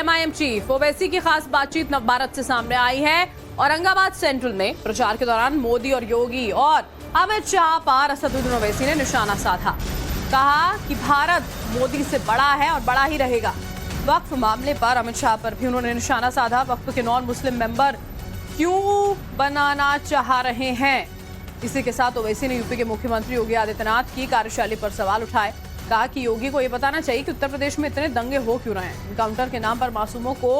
MIM chief Owaisi की खास बातचीत नवभारत से सामने आई है। औरंगाबाद सेंट्रल में प्रचार के दौरान मोदी और योगी और अमित शाह पर असदुद्दीन ओवैसी ने निशाना साधा। कहा कि भारत मोदी से बड़ा है और बड़ा ही रहेगा। वक्फ मामले पर अमित शाह पर भी उन्होंने निशाना साधा। वक्फ के नॉन मुस्लिम मेंबर क्यों बनाना चाह रहे हैं। इसी के साथ ओवैसी ने यूपी के मुख्यमंत्री योगी आदित्यनाथ की कार्यशैली पर सवाल उठाए। कहा कि योगी को यह बताना चाहिए कि उत्तर प्रदेश में इतने दंगे हो क्यों रहे हैं। एनकाउंटर के नाम पर मासूमों को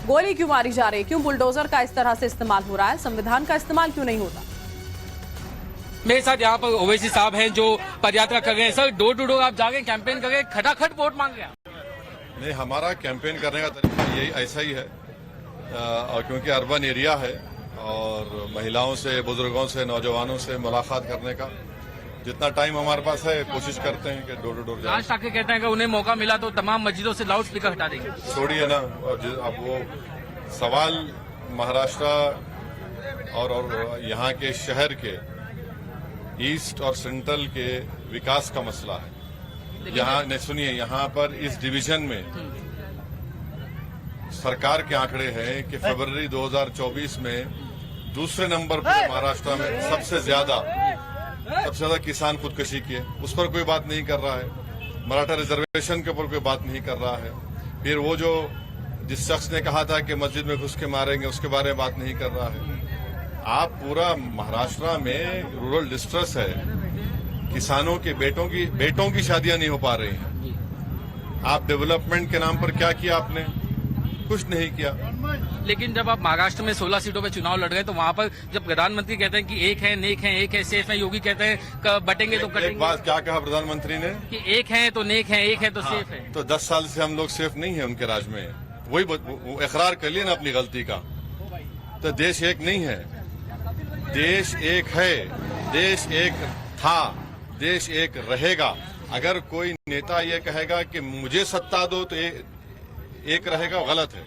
गोली क्यों मारी जा रही है। क्यों बुलडोजर का इस तरह से इस्तेमाल हो रहा है। संविधान का इस्तेमाल क्यों नहीं होता। मेरे साथ यहाँ पर ओवैसी साहब हैं जो पदयात्रा कर रहे हैं। सर, डोर टू डोर आप जा रहे हैं, कैंपेन कर रहे हैं, खटाखट वोट मांग रहे हैं। नहीं, हमारा कैंपेन करने का तरीका यही ऐसा ही है। और क्योंकि अर्बन एरिया है और महिलाओं से, बुजुर्गों से, नौजवानों से मुलाकात करने का जितना टाइम हमारे पास है कोशिश करते हैं कि डोर टू डोर जाएं। राज ठाकरे कहते हैं कि उन्हें मौका मिला तो तमाम मस्जिदों से लाउड स्पीकर हटा देंगे। छोड़िए ना, अब वो सवाल महाराष्ट्र और यहाँ के शहर के ईस्ट और सेंट्रल के विकास का मसला है। यहाँ ने सुनिए, यहाँ पर इस डिवीजन में सरकार के आंकड़े हैं कि फरवरी 2024 में दूसरे नंबर पर महाराष्ट्र में सबसे ज्यादा किसान खुदकुशी किए। उस पर कोई बात नहीं कर रहा है। मराठा रिजर्वेशन के ऊपर कोई बात नहीं कर रहा है। फिर वो जो जिस शख्स ने कहा था कि मस्जिद में घुस के मारेंगे, उसके बारे में बात नहीं कर रहा है। आप पूरा महाराष्ट्र में रूरल डिस्ट्रेस है। किसानों के बेटों की शादियां नहीं हो पा रही हैं। आप डेवलपमेंट के नाम पर क्या किया आपने? कुछ नहीं किया। लेकिन जब आप महाराष्ट्र में 16 सीटों पे चुनाव लड़ रहे हैं तो वहाँ पर जब प्रधानमंत्री कहते हैं कि एक है, नेक है, एक है, सेफ है, योगी कहते हैं बटेंगे तो कटेंगे। एक बात क्या कहा प्रधानमंत्री ने कि एक है तो नेक है, एक है तो सेफ है। तो 10 साल से हम लोग सेफ नहीं है उनके राज में। वही इकरार कर लिए ना अपनी गलती का। तो देश एक नहीं है, देश एक है, देश एक था, देश एक रहेगा। अगर कोई नेता ये कहेगा कि मुझे सत्ता दो तो एक रहेगा, गलत है।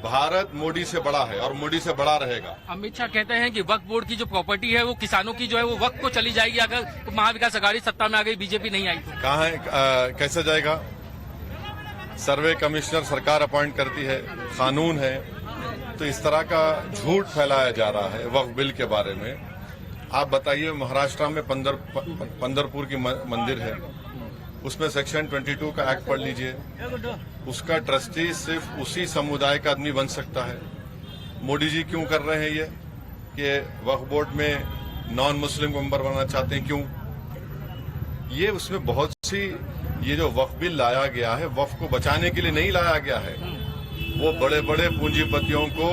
भारत मोदी से बड़ा है और मोदी से बड़ा रहेगा। अमित शाह कहते हैं कि वक्फ बोर्ड की जो प्रॉपर्टी है वो किसानों की जो है वो वक्फ को चली जाएगी अगर महाविकास अघाड़ी सत्ता में आ गई, बीजेपी नहीं आई तो। कहाँ है, कैसे जाएगा? सर्वे कमिश्नर सरकार अपॉइंट करती है, कानून है। तो इस तरह का झूठ फैलाया जा रहा है वक्फ बिल के बारे में। आप बताइए, महाराष्ट्र में पंदरपुर की मंदिर है, उसमें सेक्शन 22 का एक्ट पढ़ लीजिए। उसका ट्रस्टी सिर्फ उसी समुदाय का आदमी बन सकता है। मोदी जी क्यों कर रहे हैं ये कि वक्फ बोर्ड में नॉन मुस्लिम मेंबर बनना चाहते हैं? क्यों? ये उसमें बहुत सी, ये जो वक्फ बिल लाया गया है वक्फ को बचाने के लिए नहीं लाया गया है। वो बड़े बड़े पूंजीपतियों को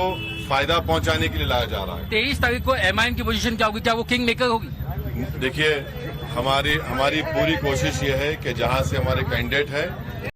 फायदा पहुंचाने के लिए लाया जा रहा है। 23 तारीख को एमआईएम की पोजीशन क्या होगी? क्या वो किंग मेकर होगी? देखिए, हमारी पूरी कोशिश ये है कि जहां से हमारे कैंडिडेट है